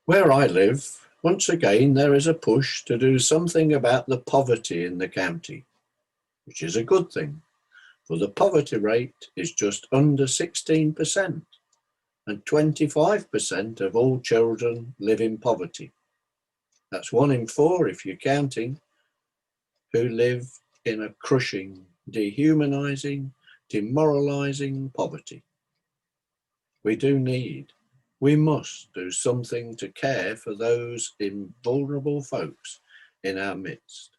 Where I live, once again there is a push to do something about the poverty in the county, which is a good thing, for the poverty rate is just under 16% and 25% of all children live in poverty. That's 1 in 4 if you're counting, who live in a crushing, dehumanising, demoralising poverty. We must do something to care for those vulnerable folks in our midst.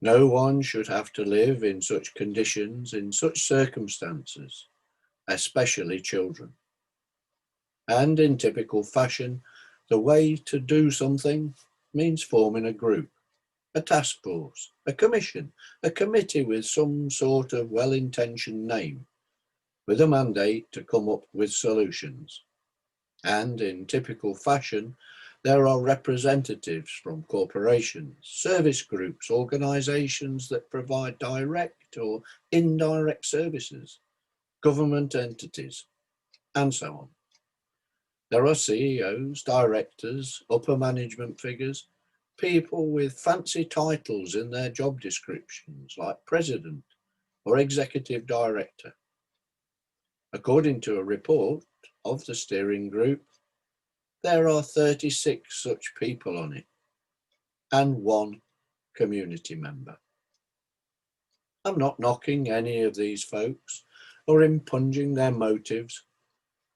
No one should have to live in such conditions, in such circumstances, especially children. And in typical fashion, the way to do something means forming a group, a task force, a commission, a committee with some sort of well-intentioned name, with a mandate to come up with solutions. And in typical fashion, there are representatives from corporations, service groups, organisations that provide direct or indirect services, government entities, and so on. There are CEOs, directors, upper management figures, people with fancy titles in their job descriptions like president or executive director. According to a report of the steering group, there are 36 such people on it and 1 community member. I'm not knocking any of these folks or impugning their motives,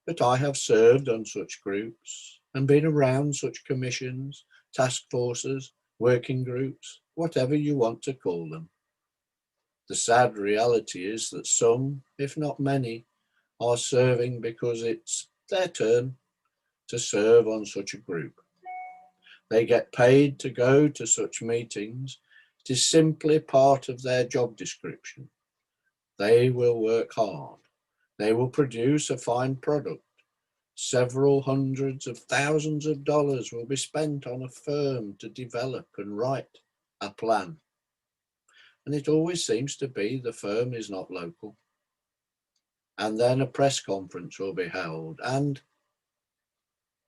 but I have served on such groups and been around such commissions, task forces, working groups, whatever you want to call them. The sad reality is that some, if not many, are serving because it's their turn to serve on such a group. They get paid to go to such meetings. It is simply part of their job description. They will work hard. They will produce a fine product. Several hundreds of thousands of dollars will be spent on a firm to develop and write a plan. And it always seems to be the firm is not local. And then a press conference will be held, and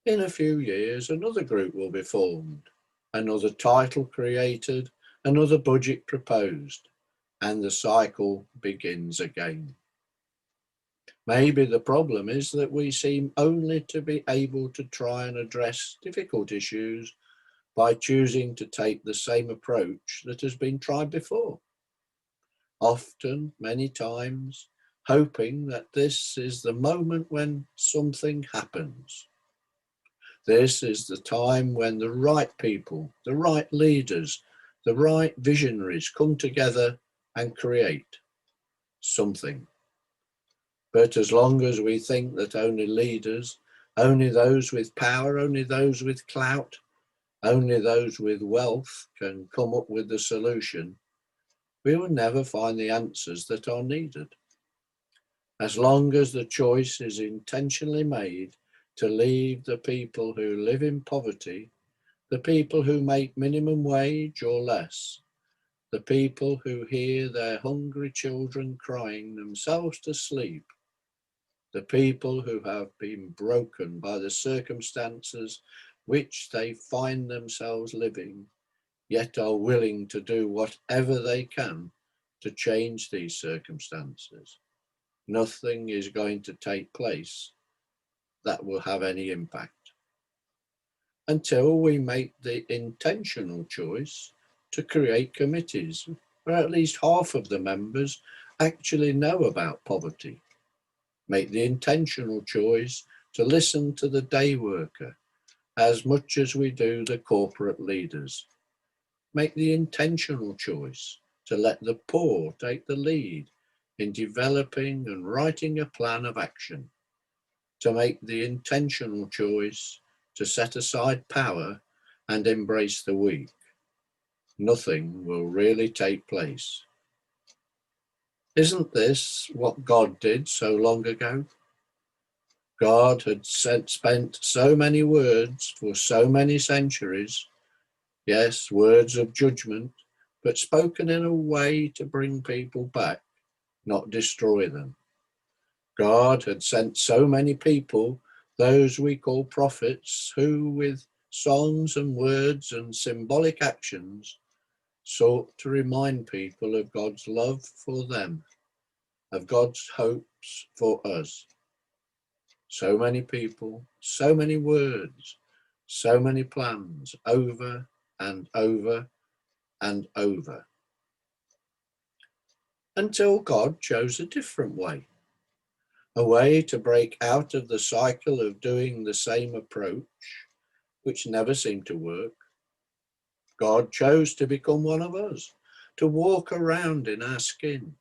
in a few years another group will be formed, another title created, another budget proposed, and the cycle begins again. Maybe the problem is that we seem only to be able to try and address difficult issues by choosing to take the same approach that has been tried before. Often, many times, hoping that this is the moment when something happens. This is the time when the right people, the right leaders, the right visionaries come together and create something. But as long as we think that only leaders, only those with power, only those with clout, only those with wealth can come up with the solution, we will never find the answers that are needed. As long as the choice is intentionally made to leave the people who live in poverty, the people who make minimum wage or less, the people who hear their hungry children crying themselves to sleep, the people who have been broken by the circumstances which they find themselves living, yet are willing to do whatever they can to change these circumstances. Nothing is going to take place that will have any impact until we make the intentional choice to create committees where at least half of the members actually know about poverty. Make the intentional choice to listen to the day worker as much as we do the corporate leaders. Make the intentional choice to let the poor take the lead in developing and writing a plan of action. To make the intentional choice to set aside power and embrace the weak. Nothing will really take place. Isn't this what God did so long ago? God had spent so many words for so many centuries, yes, words of judgment, but spoken in a way to bring people back, not destroy them. God had sent so many people those we call prophets, who with songs and words and symbolic actions sought to remind people of God's love for them, of God's hopes for us. So many people, so many words, so many plans, over and over and over, until God chose a different way, a way to break out of the cycle of doing the same approach, which never seemed to work. God chose to become one of us, to walk around in our skin,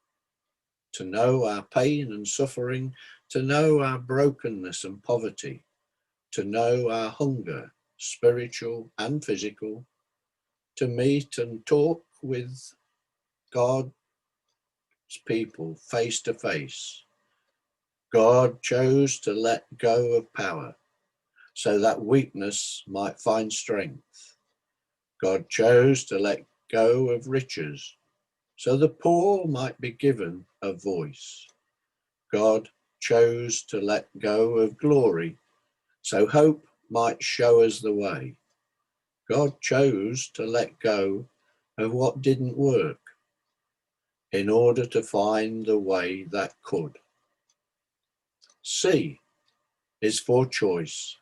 to know our pain and suffering, to know our brokenness and poverty, to know our hunger, spiritual and physical, to meet and talk with God's people face to face. God chose to let go of power so that weakness might find strength. God chose to let go of riches so the poor might be given a voice. God chose to let go of glory so hope might show us the way. God chose to let go of what didn't work in order to find the way that could. C is for choice.